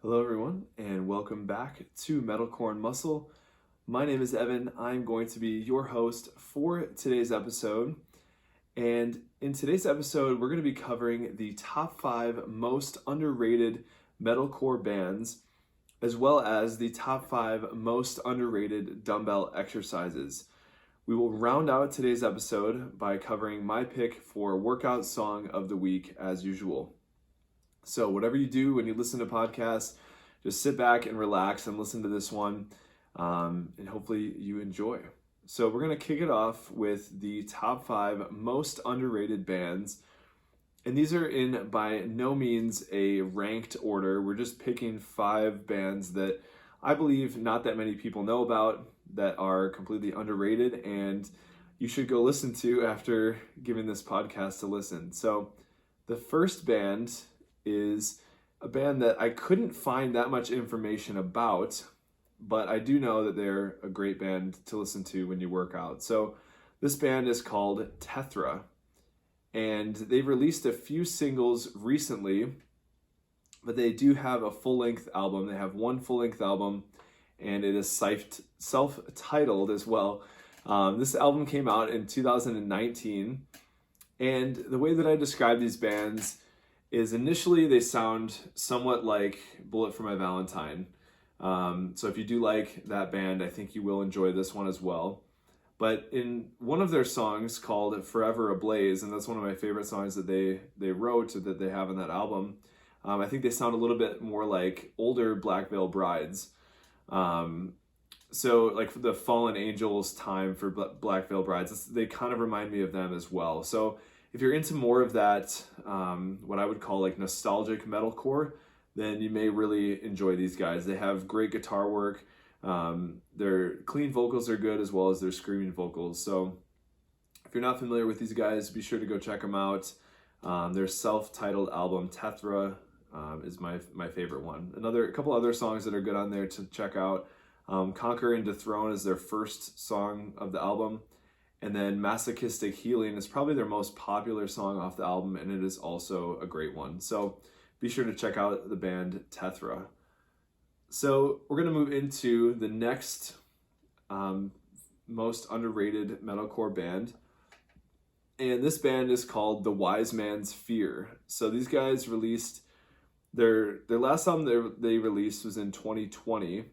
Hello everyone, and welcome back to MetalCore and Muscle. My name is Evan. I'm going to be your host for today's episode. And in today's episode, we're going to be covering the top 5 most underrated metalcore bands, as well as the top 5 most underrated dumbbell exercises. We will round out today's episode by covering my pick for workout song of the week as usual. So whatever you do when you listen to podcasts, just sit back and relax and listen to this one, and hopefully you enjoy. So we're going to kick it off with the top 5 most underrated bands. And these are in by no means a ranked order. We're just picking 5 bands that I believe not that many people know about, that are completely underrated, and you should go listen to after giving this podcast a listen. So the first band is a band that I couldn't find that much information about, but I do know that they're a great band to listen to when you work out. So this band is called Tethra, and they've released a few singles recently, but they do have a full-length album. They have one full-length album, and it is self-titled as well. This album came out in 2019, and the way that I describe these bands is initially they sound somewhat like Bullet for My Valentine. So if you do like that band, I think you will enjoy this one as well. But in one of their songs called Forever Ablaze, and that's one of my favorite songs that they wrote, that they have in that album, I think they sound a little bit more like older Black Veil Brides. So like the Fallen Angels time for Black Veil Brides, they kind of remind me of them as well. So if you're into more of that, what I would call like nostalgic metalcore, then you may really enjoy these guys. They have great guitar work. Their clean vocals are good, as well as their screaming vocals. So if you're not familiar with these guys, be sure to go check them out. Their self-titled album, Tethra, is my favorite one. A couple other songs that are good on there to check out. Conquer and Dethrone is their first song of the album. And then Masochistic Healing is probably their most popular song off the album, and it is also a great one. So be sure to check out the band Tethra. So we're going to move into the next most underrated metalcore band. And this band is called The Wise Man's Fear. So these guys released their last album they released was in 2020.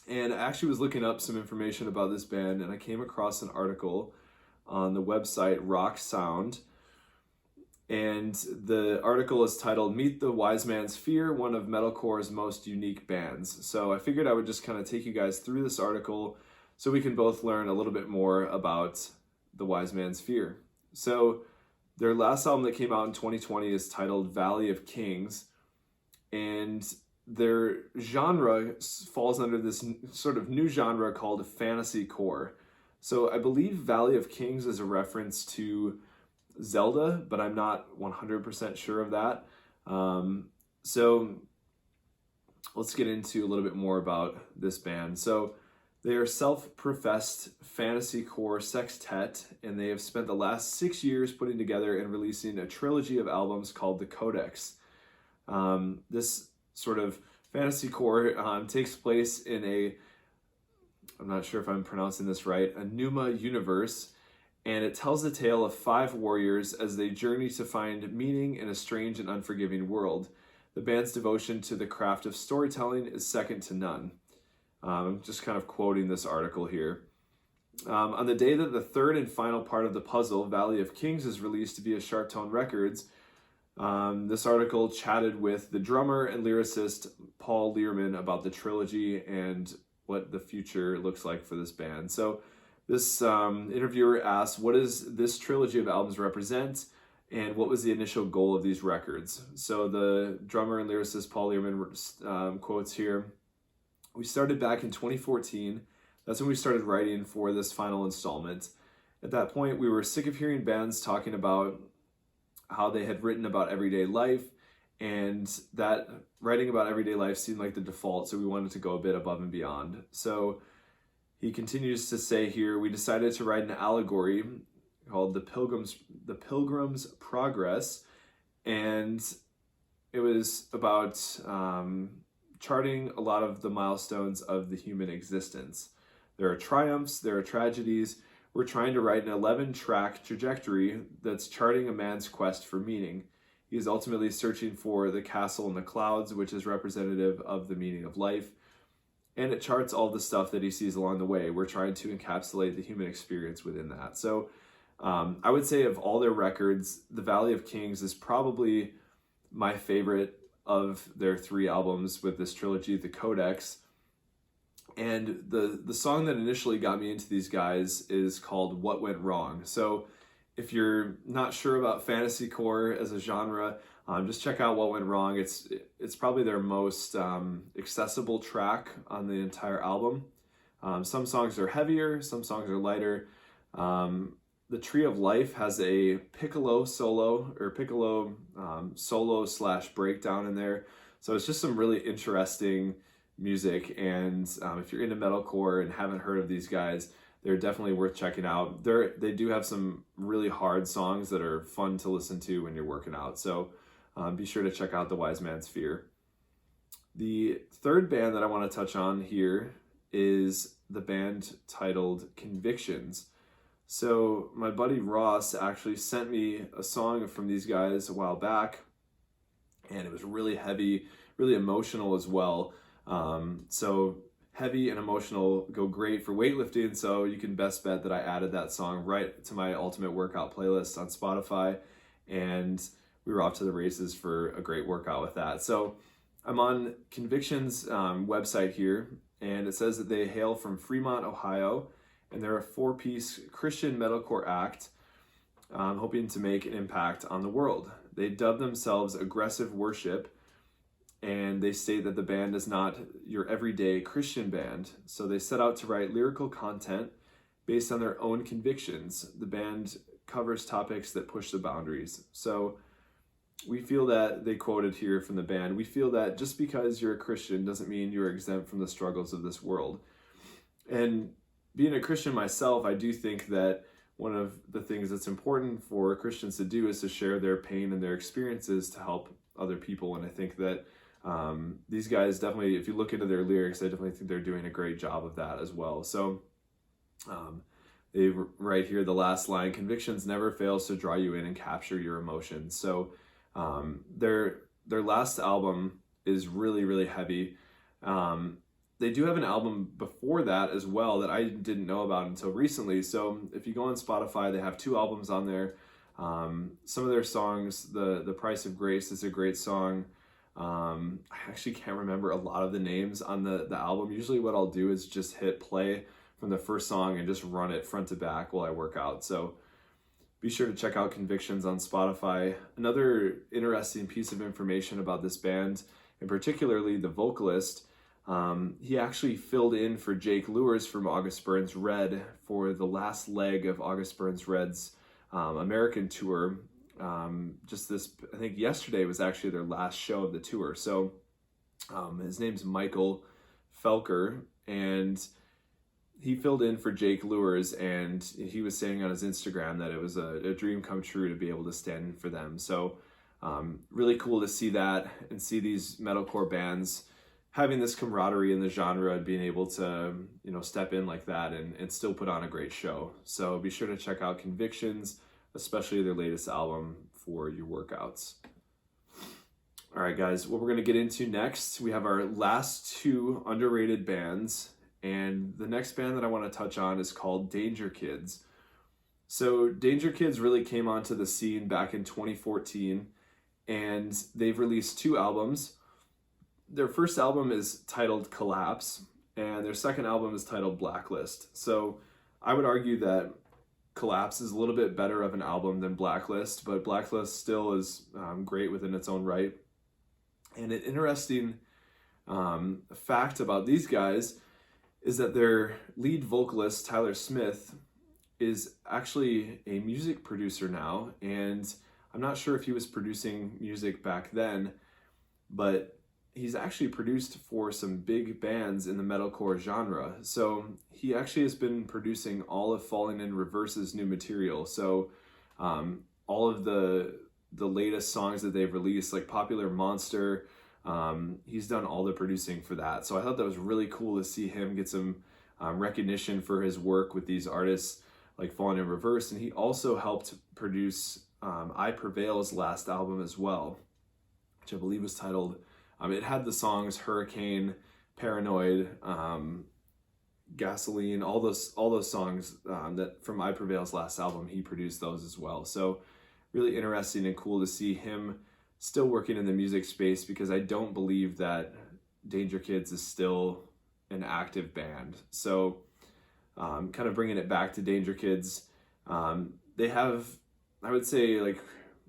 And I actually was looking up some information about this band, and I came across an article on the website Rock Sound. And the article is titled Meet the Wise Man's Fear, one of metalcore's most unique bands. So I figured I would just kind of take you guys through this article so we can both learn a little bit more about the Wise Man's Fear. So their last album that came out in 2020 is titled Valley of Kings, and their genre falls under this sort of new genre called fantasy core. So I believe Valley of Kings is a reference to Zelda, but I'm not 100% sure of that. So let's get into a little bit more about this band. So they are self-professed fantasy core sextet, and they have spent the last 6 years putting together and releasing a trilogy of albums called the Codex. This sort of fantasy core takes place in I'm not sure if I'm pronouncing this right, a Numa universe, and it tells the tale of 5 warriors as they journey to find meaning in a strange and unforgiving world. The band's devotion to the craft of storytelling is second to none. I'm just kind of quoting this article here. On the day that the third and final part of the puzzle, Valley of Kings, is released via Sharptone Records, this article chatted with the drummer and lyricist Paul Learman about the trilogy and what the future looks like for this band. So this interviewer asked, what does this trilogy of albums represent, and what was the initial goal of these records? So the drummer and lyricist Paul Learman quotes here, we started back in 2014. That's when we started writing for this final installment. At that point, we were sick of hearing bands talking about how they had written about everyday life, and that writing about everyday life seemed like the default, so we wanted to go a bit above and beyond. So he continues to say here, we decided to write an allegory called The Pilgrim's Progress, and it was about charting a lot of the milestones of the human existence. There are triumphs, there are tragedies. We're trying to write an 11-track trajectory that's charting a man's quest for meaning. He is ultimately searching for the castle in the clouds, which is representative of the meaning of life. And it charts all the stuff that he sees along the way. We're trying to encapsulate the human experience within that. So I would say of all their records, The Valley of Kings is probably my favorite of their 3 albums with this trilogy, the Codex. And the song that initially got me into these guys is called What Went Wrong. So if you're not sure about fantasycore as a genre, just check out What Went Wrong. It's probably their most accessible track on the entire album. Some songs are heavier, some songs are lighter. The Tree of Life has a piccolo solo / breakdown in there. So it's just some really interesting music. And if you're into metalcore and haven't heard of these guys, they're definitely worth checking out. They do have some really hard songs that are fun to listen to when you're working out. So be sure to check out The Wise Man's Fear. The third band that I want to touch on here is the band titled Convictions. So my buddy Ross actually sent me a song from these guys a while back, and it was really heavy, really emotional as well. So heavy and emotional go great for weightlifting, so you can best bet that I added that song right to my ultimate workout playlist on Spotify, and we were off to the races for a great workout with that. So I'm on Convictions website here, and it says that they hail from Fremont, Ohio, and they're a 4-piece Christian metalcore act hoping to make an impact on the world. They dub themselves Aggressive Worship, and they state that the band is not your everyday Christian band. So they set out to write lyrical content based on their own convictions. The band covers topics that push the boundaries. So we feel that, they quoted here from the band, we feel that just because you're a Christian doesn't mean you're exempt from the struggles of this world. And being a Christian myself, I do think that one of the things that's important for Christians to do is to share their pain and their experiences to help other people. And I think that these guys definitely, if you look into their lyrics, I definitely think they're doing a great job of that as well. So they write here, the last line, convictions never fails to draw you in and capture your emotions. So their last album is really, really heavy. They do have an album before that as well that I didn't know about until recently. So if you go on Spotify, they have 2 albums on there. Some of their songs, The Price of Grace is a great song. I actually can't remember a lot of the names on the album. Usually what I'll do is just hit play from the first song and just run it front to back while I work out. So be sure to check out Convictions on Spotify. Another interesting piece of information about this band, and particularly the vocalist, he actually filled in for Jake Lewers from August Burns Red for the last leg of August Burns Red's American tour. I think yesterday was actually their last show of the tour. So his name's Michael Felker, and he filled in for Jake Lewers, and he was saying on his Instagram that it was a dream come true to be able to stand in for them. So really cool to see that and see these metalcore bands having this camaraderie in the genre and being able to, step in like that and still put on a great show. So be sure to check out Convictions, especially their latest album, for your workouts. All right, guys, what we're going to get into next, we have our last 2 underrated bands. And the next band that I want to touch on is called Danger Kids. So Danger Kids really came onto the scene back in 2014, and they've released 2 albums. Their first album is titled Collapse, and their second album is titled Blacklist. So I would argue that Collapse is a little bit better of an album than Blacklist, but Blacklist still is great within its own right. And an interesting fact about these guys is that their lead vocalist, Tyler Smith, is actually a music producer now, and I'm not sure if he was producing music back then, but he's actually produced for some big bands in the metalcore genre. So he actually has been producing all of Falling in Reverse's new material. So all of the the latest songs that they've released, like Popular Monster. He's done all the producing for that. So I thought that was really cool to see him get some recognition for his work with these artists like Falling in Reverse. And he also helped produce I Prevail's last album as well, which I believe was titled, it had the songs Hurricane, Paranoid, Gasoline, all those songs that from I Prevail's last album, he produced those as well. So really interesting and cool to see him still working in the music space, because I don't believe that Danger Kids is still an active band. So kind of bringing it back to Danger Kids, they have, I would say, like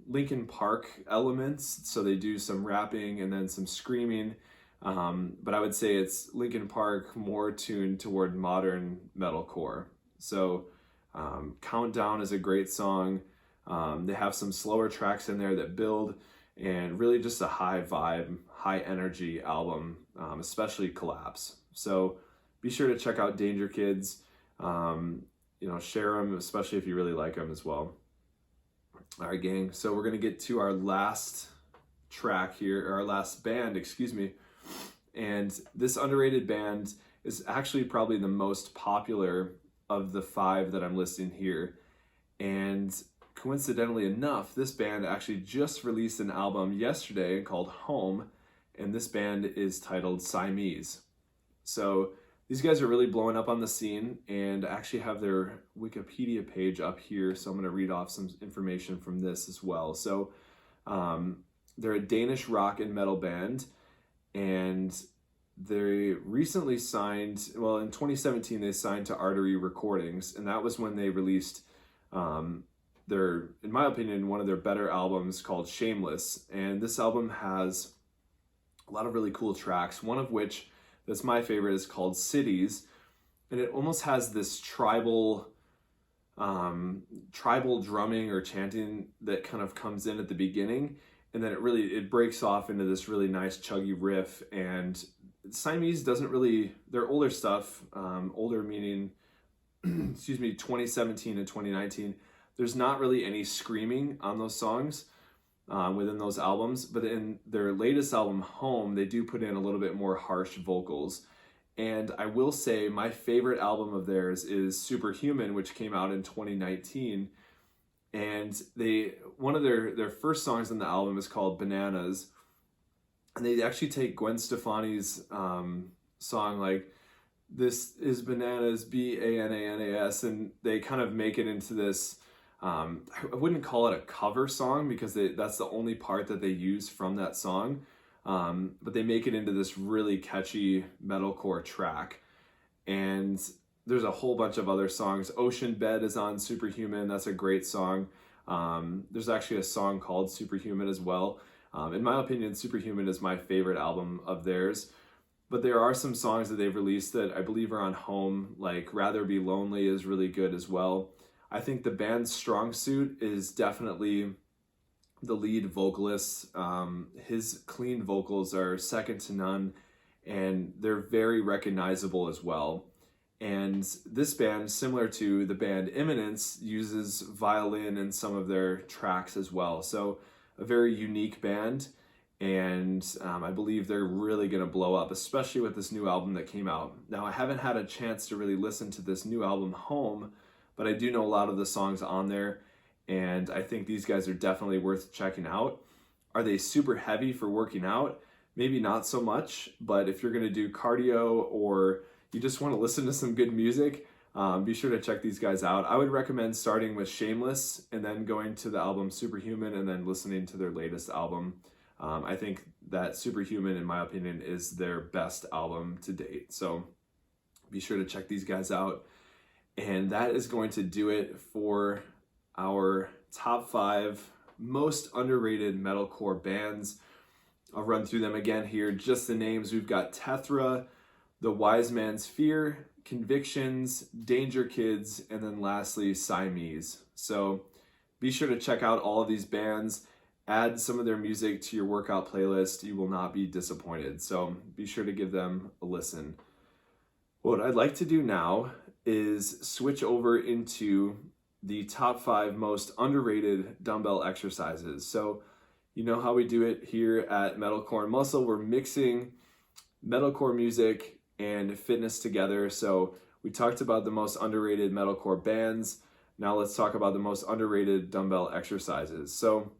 Linkin Park elements. So they do some rapping and then some screaming. But I would say it's Linkin Park more tuned toward modern metalcore. So Countdown is a great song. They have some slower tracks in there that build, and really just a high vibe, high energy album, especially Collapse. So be sure to check out Danger Kids. Share them, especially if you really like them as well. All right, gang. So we're going to get to our last track here, or our last band, excuse me. And this underrated band is actually probably the most popular of the 5 that I'm listing here. And coincidentally enough, this band actually just released an album yesterday called Home, and this band is titled Siamese. So these guys are really blowing up on the scene, and actually have their Wikipedia page up here, so I'm going to read off some information from this as well. So they're a Danish rock and metal band, and they recently signed, well, in 2017 they signed to Artery Recordings, and that was when they released their, in my opinion, one of their better albums called Shameless. And this album has a lot of really cool tracks, one of which that's my favorite is called Cities, and it almost has this tribal drumming or chanting that kind of comes in at the beginning, and then it breaks off into this really nice chuggy riff. And Siamese doesn't really, their older stuff, older meaning 2017 and 2019, there's not really any screaming on those songs within those albums, but in their latest album, Home, they do put in a little bit more harsh vocals. And I will say my favorite album of theirs is Superhuman, which came out in 2019. And one of their first songs on the album is called Bananas. And they actually take Gwen Stefani's song, like, this is bananas, Bananas, and they kind of make it into this, I wouldn't call it a cover song, because that's the only part that they use from that song. But they make it into this really catchy metalcore track. And there's a whole bunch of other songs. Ocean Bed is on Superhuman. That's a great song. There's actually a song called Superhuman as well. In my opinion, Superhuman is my favorite album of theirs. But there are some songs that they've released that I believe are on Home, like Rather Be Lonely is really good as well. I think the band's strong suit is definitely the lead vocalist. His clean vocals are second to none, and they're very recognizable as well. And this band, similar to the band Imminence, uses violin in some of their tracks as well. So a very unique band, and I believe they're really going to blow up, especially with this new album that came out. Now, I haven't had a chance to really listen to this new album, Home, but I do know a lot of the songs on there, and I think these guys are definitely worth checking out. Are they super heavy for working out? Maybe not so much, but if you're going to do cardio or you just want to listen to some good music, be sure to check these guys out. I would recommend starting with Shameless and then going to the album Superhuman and then listening to their latest album. I think that Superhuman, in my opinion, is their best album to date. So be sure to check these guys out. And that is going to do it for our top 5 most underrated metalcore bands. I'll run through them again here. Just the names. We've got Tethra, The Wise Man's Fear, Convictions, Danger Kids, and then lastly, Siamese. So be sure to check out all of these bands. Add some of their music to your workout playlist. You will not be disappointed. So be sure to give them a listen. What I'd like to do now is switch over into the top 5 most underrated dumbbell exercises. So you know how we do it here at MetalCore and Muscle. We're mixing metalcore music and fitness together. So we talked about the most underrated metalcore bands. Now let's talk about the most underrated dumbbell exercises. So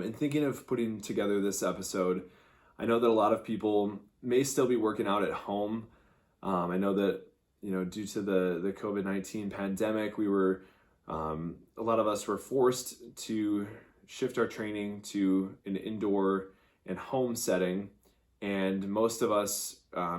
in thinking of putting together this episode, I know that a lot of people may still be working out at home. I know that, due to the COVID-19 pandemic, a lot of us were forced to shift our training to an indoor and home setting. And most of us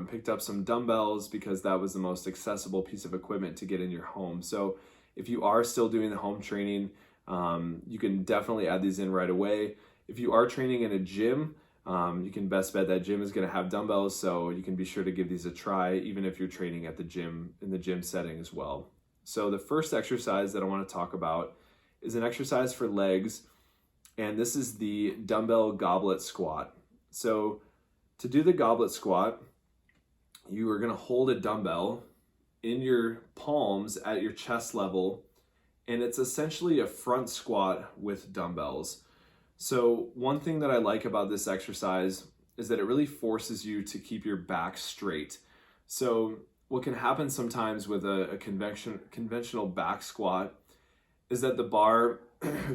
picked up some dumbbells because that was the most accessible piece of equipment to get in your home. So if you are still doing the home training, you can definitely add these in right away. If you are training in a gym, you can best bet that gym is going to have dumbbells, so you can be sure to give these a try, even if you're training at the gym, in the gym setting as well. So the first exercise that I want to talk about is an exercise for legs, and this is the dumbbell goblet squat. So to do the goblet squat, you are going to hold a dumbbell in your palms at your chest level, and it's essentially a front squat with dumbbells. So one thing that I like about this exercise is that it really forces you to keep your back straight. So what can happen sometimes with a conventional back squat is that the bar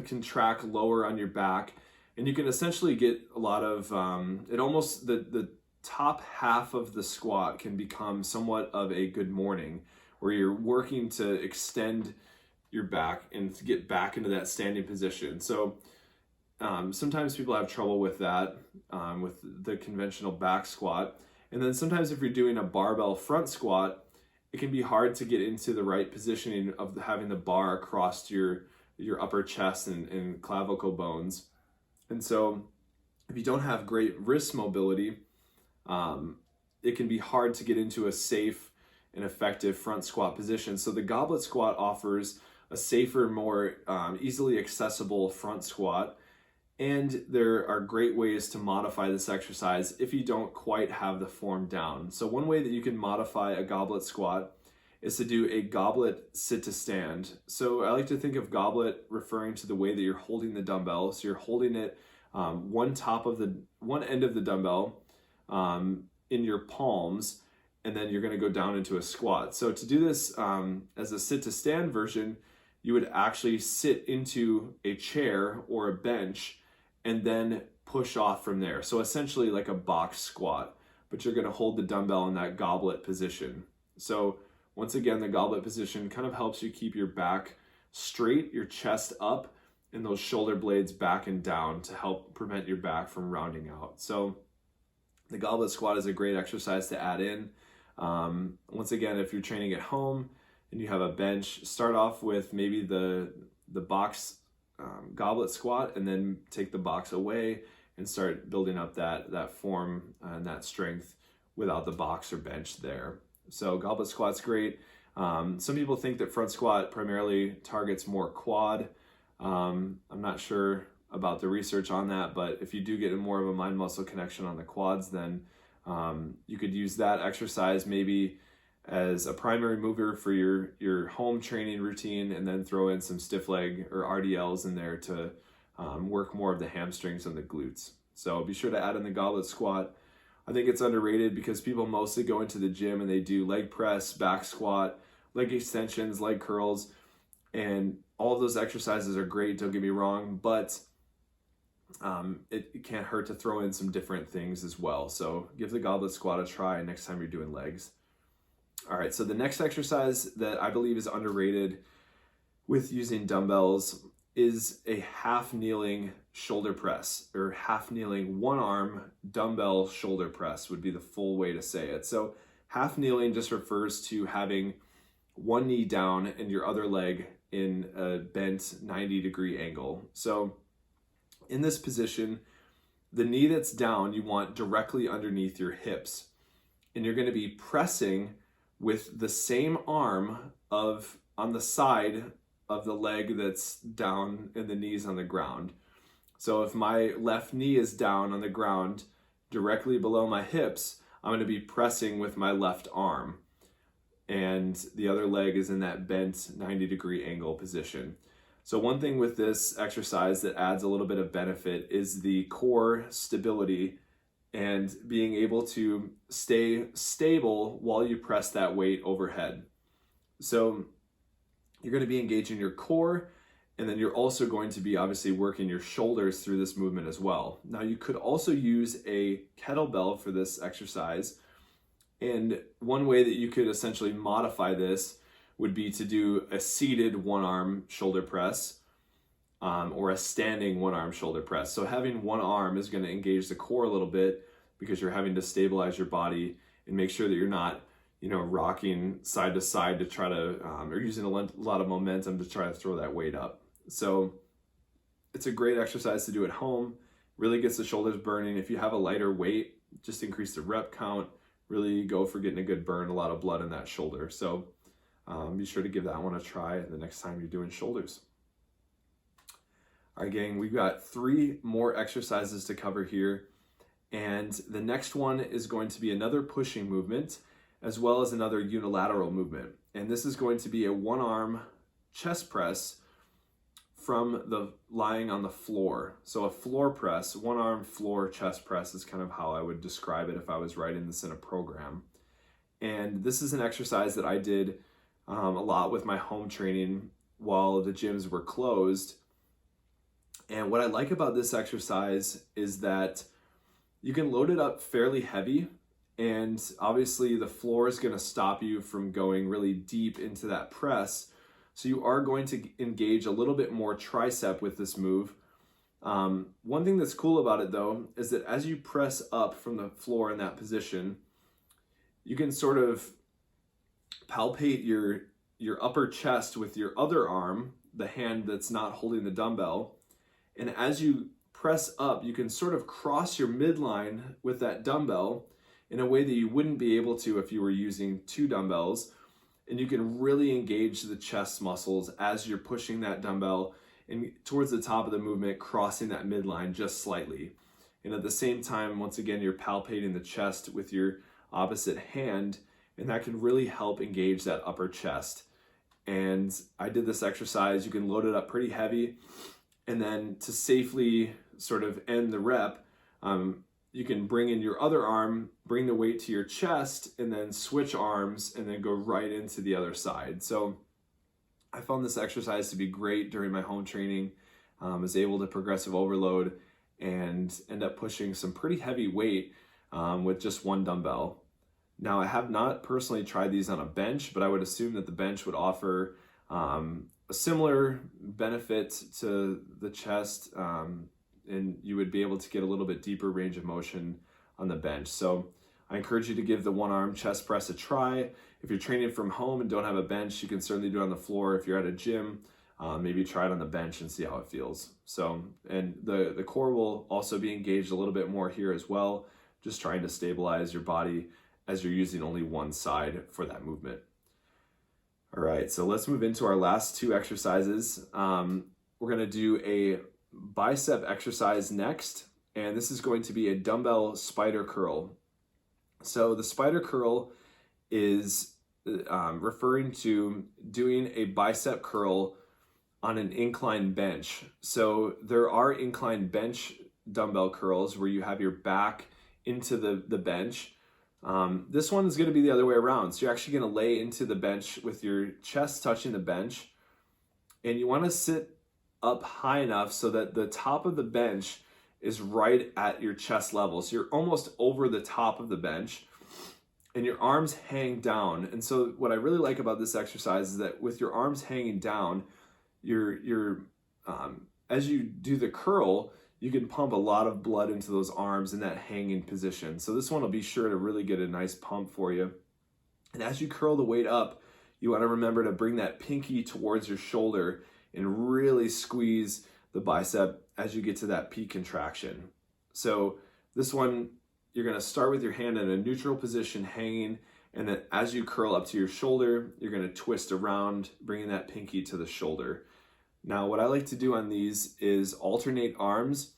can track lower on your back, and you can essentially get a lot of, the top half of the squat can become somewhat of a good morning, where you're working to extend your back and to get back into that standing position. So sometimes people have trouble with that, with the conventional back squat. And then sometimes if you're doing a barbell front squat, it can be hard to get into the right positioning of having the bar across your upper chest and clavicle bones. And so if you don't have great wrist mobility, it can be hard to get into a safe and effective front squat position. So the goblet squat offers a safer, more easily accessible front squat. And there are great ways to modify this exercise if you don't quite have the form down. So one way that you can modify a goblet squat is to do a goblet sit to stand. So I like to think of goblet referring to the way that you're holding the dumbbell. So you're holding it one end of the dumbbell in your palms, and then you're going to go down into a squat. So to do this as a sit to stand version, you would actually sit into a chair or a bench and then push off from there. So essentially like a box squat, but you're going to hold the dumbbell in that goblet position. So once again, the goblet position kind of helps you keep your back straight, your chest up, and those shoulder blades back and down to help prevent your back from rounding out. So the goblet squat is a great exercise to add in. Once again, if you're training at home and you have a bench, start off with maybe the box goblet squat, and then take the box away and start building up that form and that strength without the box or bench there. So goblet squat's great. Some people think that front squat primarily targets more quad. I'm not sure about the research on that, but if you do get more of a mind muscle connection on the quads, then you could use that exercise maybe as a primary mover for your home training routine, and then throw in some stiff leg or RDLs in there to work more of the hamstrings and the glutes. So be sure to add in the goblet squat. I think it's underrated because people mostly go into the gym and they do leg press, back squat, leg extensions, leg curls, and all of those exercises are great, don't get me wrong, but it can't hurt to throw in some different things as well. So give the goblet squat a try next time you're doing legs. All right, so the next exercise that I believe is underrated with using dumbbells is a half kneeling shoulder press, or half kneeling one arm dumbbell shoulder press would be the full way to say it. So half kneeling just refers to having one knee down and your other leg in a bent 90-degree angle. So in this position, the knee that's down you want directly underneath your hips, and you're going to be pressing with the same arm on the side of the leg that's down and the knees on the ground. So if my left knee is down on the ground directly below my hips, I'm going to be pressing with my left arm. and the other leg is in that bent 90-degree angle position. So one thing with this exercise that adds a little bit of benefit is the core stability and being able to stay stable while you press that weight overhead. So you're going to be engaging your core, and then you're also going to be obviously working your shoulders through this movement as well. Now you could also use a kettlebell for this exercise, and one way that you could essentially modify this would be to do a seated one-arm shoulder press or a standing one-arm shoulder press. So having one arm is going to engage the core a little bit because you're having to stabilize your body and make sure that you're not, rocking side to side to try to, or using a lot of momentum to try to throw that weight up. So it's a great exercise to do at home. Really gets the shoulders burning. If you have a lighter weight, just increase the rep count. Really go for getting a good burn, a lot of blood in that shoulder. So be sure to give that one a try the next time you're doing shoulders. All right, gang, we've got 3 more exercises to cover here. And the next one is going to be another pushing movement, as well as another unilateral movement. And this is going to be a one-arm chest press from the lying on the floor. So a floor press, one-arm floor chest press is kind of how I would describe it if I was writing this in a program. And this is an exercise that I did a lot with my home training while the gyms were closed. And what I like about this exercise is that you can load it up fairly heavy, and obviously the floor is going to stop you from going really deep into that press. So you are going to engage a little bit more tricep with this move. One thing that's cool about it though is that as you press up from the floor in that position, you can sort of palpate your upper chest with your other arm, the hand that's not holding the dumbbell. And as you press up, you can sort of cross your midline with that dumbbell in a way that you wouldn't be able to if you were using 2 dumbbells. And you can really engage the chest muscles as you're pushing that dumbbell and towards the top of the movement, crossing that midline just slightly. And at the same time, once again, you're palpating the chest with your opposite hand, and that can really help engage that upper chest. And I did this exercise. You can load it up pretty heavy, and then to safely sort of end the rep, you can bring in your other arm, bring the weight to your chest, and then switch arms and then go right into the other side. So I found this exercise to be great during my home training. Was able to progressive overload and end up pushing some pretty heavy weight with just 1 dumbbell. Now, I have not personally tried these on a bench, but I would assume that the bench would offer a similar benefit to the chest, and you would be able to get a little bit deeper range of motion on the bench. So I encourage you to give the one-arm chest press a try. If you're training from home and don't have a bench, you can certainly do it on the floor. If you're at a gym, maybe try it on the bench and see how it feels. So, and the core will also be engaged a little bit more here as well, just trying to stabilize your body as you're using only one side for that movement. All right, so let's move into our last 2 exercises. We're gonna do a bicep exercise next, and this is going to be a dumbbell spider curl. So the spider curl is referring to doing a bicep curl on an incline bench. So there are incline bench dumbbell curls where you have your back into the bench. This one is going to be the other way around. So you're actually going to lay into the bench with your chest touching the bench, and you want to sit up high enough so that the top of the bench is right at your chest level. So you're almost over the top of the bench and your arms hang down. And so what I really like about this exercise is that with your arms hanging down, you're as you do the curl, you can pump a lot of blood into those arms in that hanging position. So this one will be sure to really get a nice pump for you. And as you curl the weight up, you want to remember to bring that pinky towards your shoulder and really squeeze the bicep as you get to that peak contraction. So this one, you're going to start with your hand in a neutral position hanging, and then as you curl up to your shoulder, you're going to twist around, bringing that pinky to the shoulder. Now, what I like to do on these is alternate arms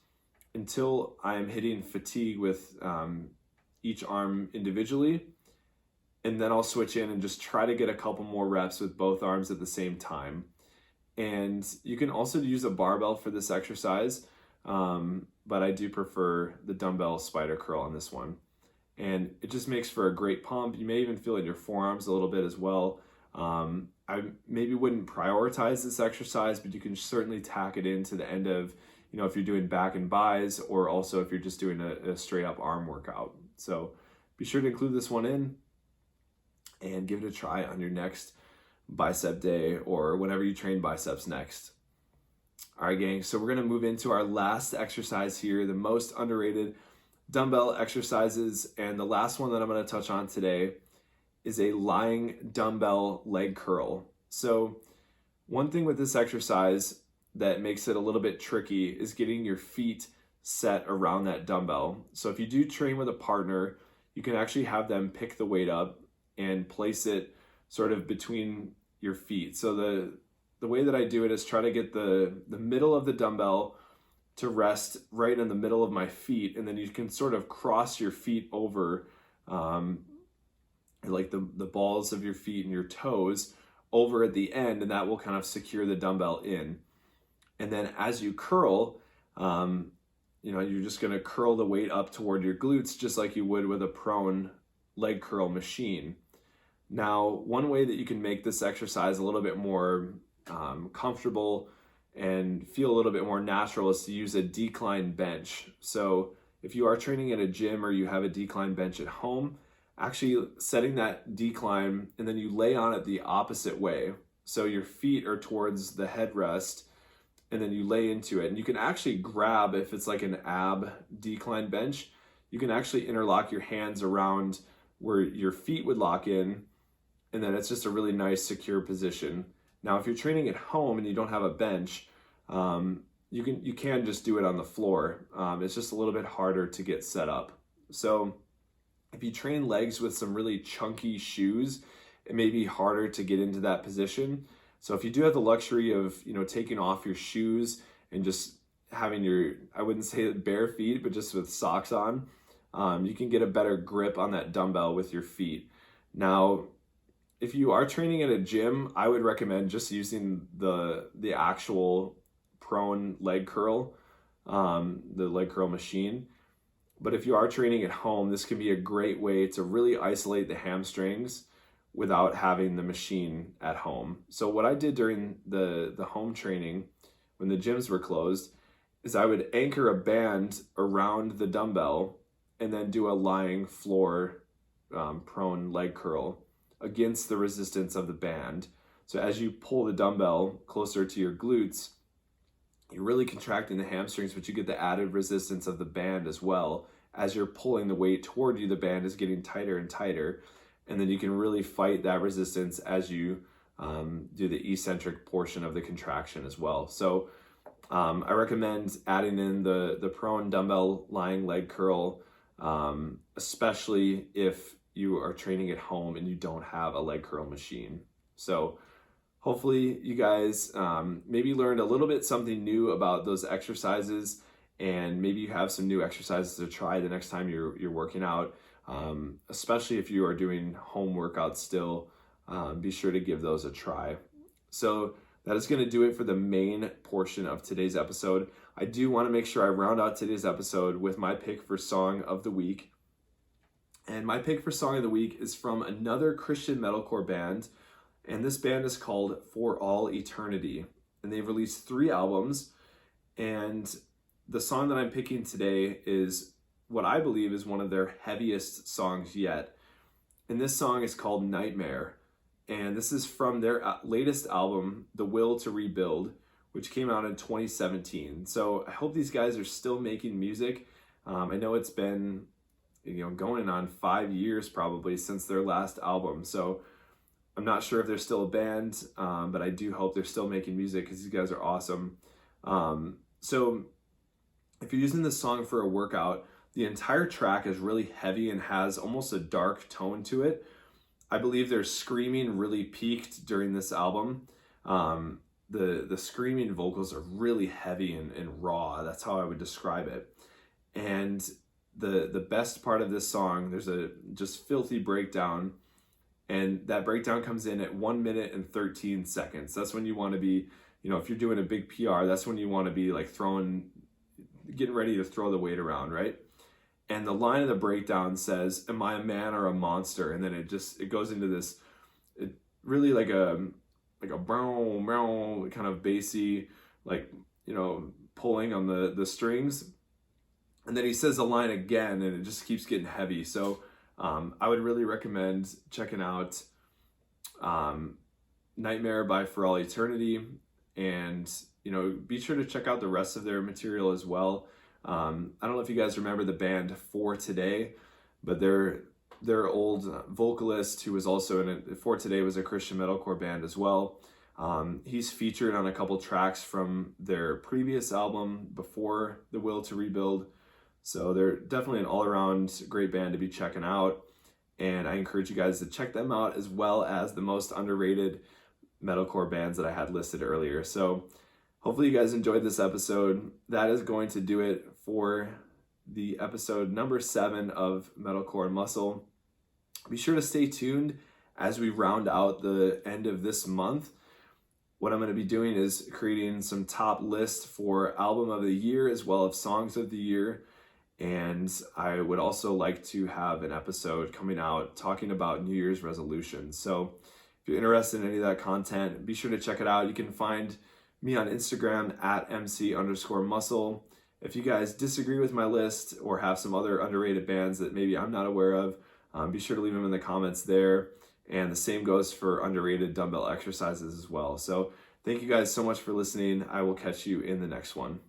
until I'm hitting fatigue with each arm individually. and then I'll switch in and just try to get a couple more reps with both arms at the same time. And you can also use a barbell for this exercise, but I do prefer the dumbbell spider curl on this one. And it just makes for a great pump. You may even feel it in your forearms a little bit as well. I maybe wouldn't prioritize this exercise, but you can certainly tack it into the end of, if you're doing back and buys, or also if you're just doing a straight up arm workout. So be sure to include this one in and give it a try on your next bicep day or whenever you train biceps next. All right, gang, so we're gonna move into our last exercise here, the most underrated dumbbell exercises. And the last one that I'm gonna touch on today is a lying dumbbell leg curl. So one thing with this exercise that makes it a little bit tricky is getting your feet set around that dumbbell. So if you do train with a partner, you can actually have them pick the weight up and place it sort of between your feet. So the way that I do it is try to get the middle of the dumbbell to rest right in the middle of my feet, and then you can sort of cross your feet over like the balls of your feet and your toes over at the end, and that will kind of secure the dumbbell in. And then as you curl, you're just going to curl the weight up toward your glutes just like you would with a prone leg curl machine. Now, one way that you can make this exercise a little bit more comfortable and feel a little bit more natural is to use a decline bench. So if you are training at a gym or you have a decline bench at home, actually setting that decline and then you lay on it the opposite way. So your feet are towards the headrest and then you lay into it. And you can actually grab, if it's like an ab decline bench, you can actually interlock your hands around where your feet would lock in, and then it's just a really nice secure position. Now, if you're training at home and you don't have a bench, you can just do it on the floor. It's just a little bit harder to get set up. So if you train legs with some really chunky shoes, it may be harder to get into that position. So if you do have the luxury of, taking off your shoes and just having I wouldn't say bare feet, but just with socks on, you can get a better grip on that dumbbell with your feet. Now, if you are training at a gym, I would recommend just using the actual prone leg curl, the leg curl machine. But if you are training at home, this can be a great way to really isolate the hamstrings without having the machine at home. So what I did during the home training when the gyms were closed is I would anchor a band around the dumbbell and then do a lying floor prone leg curl against the resistance of the band. So as you pull the dumbbell closer to your glutes, you're really contracting the hamstrings, but you get the added resistance of the band as well. As you're pulling the weight toward you, the band is getting tighter and tighter. And then you can really fight that resistance as you do the eccentric portion of the contraction as well. So I recommend adding in the prone dumbbell lying leg curl, especially if you are training at home and you don't have a leg curl machine. So hopefully you guys maybe learned a little bit something new about those exercises, and maybe you have some new exercises to try the next time you're working out. Especially if you are doing home workouts still, be sure to give those a try. So that is going to do it for the main portion of today's episode. I do want to make sure I round out today's episode with my pick for song of the week. And my pick for song of the week is from another Christian metalcore band, and this band is called For All Eternity. And they've released 3 albums, and the song that I'm picking today is what I believe is one of their heaviest songs yet. And this song is called Nightmare. And this is from their latest album, The Will to Rebuild, which came out in 2017. So I hope these guys are still making music. I know it's been going on 5 years probably since their last album. So I'm not sure if they're still a band, but I do hope they're still making music because these guys are awesome. So if you're using this song for a workout, the entire track is really heavy and has almost a dark tone to it. I believe their screaming really peaked during this album. The screaming vocals are really heavy and raw. That's how I would describe it. And the best part of this song, there's a just filthy breakdown And that breakdown comes in at 1 minute and 13 seconds. That's when you want to be, if you're doing a big PR, that's when you want to be like getting ready to throw the weight around, right? And the line of the breakdown says, "Am I a man or a monster?" And then it goes into this, really like a brown kind of bassy, like, pulling on the strings. And then he says the line again, and it just keeps getting heavy. So I would really recommend checking out Nightmare by For All Eternity, and be sure to check out the rest of their material as well. I don't know if you guys remember the band For Today, but their old vocalist, who was also in it, For Today was a Christian metalcore band as well. He's featured on a couple tracks from their previous album before The Will to Rebuild. So they're definitely an all-around great band to be checking out. And I encourage you guys to check them out, as well as the most underrated metalcore bands that I had listed earlier. So hopefully you guys enjoyed this episode. That is going to do it for the episode number 7 of MetalCore and Muscle. Be sure to stay tuned as we round out the end of this month. What I'm going to be doing is creating some top lists for album of the year as well as songs of the year. And I would also like to have an episode coming out talking about New Year's resolutions. So if you're interested in any of that content, be sure to check it out. You can find me on Instagram at MC_muscle. If you guys disagree with my list or have some other underrated bands that maybe I'm not aware of, be sure to leave them in the comments there. And the same goes for underrated dumbbell exercises as well. So thank you guys so much for listening. I will catch you in the next one.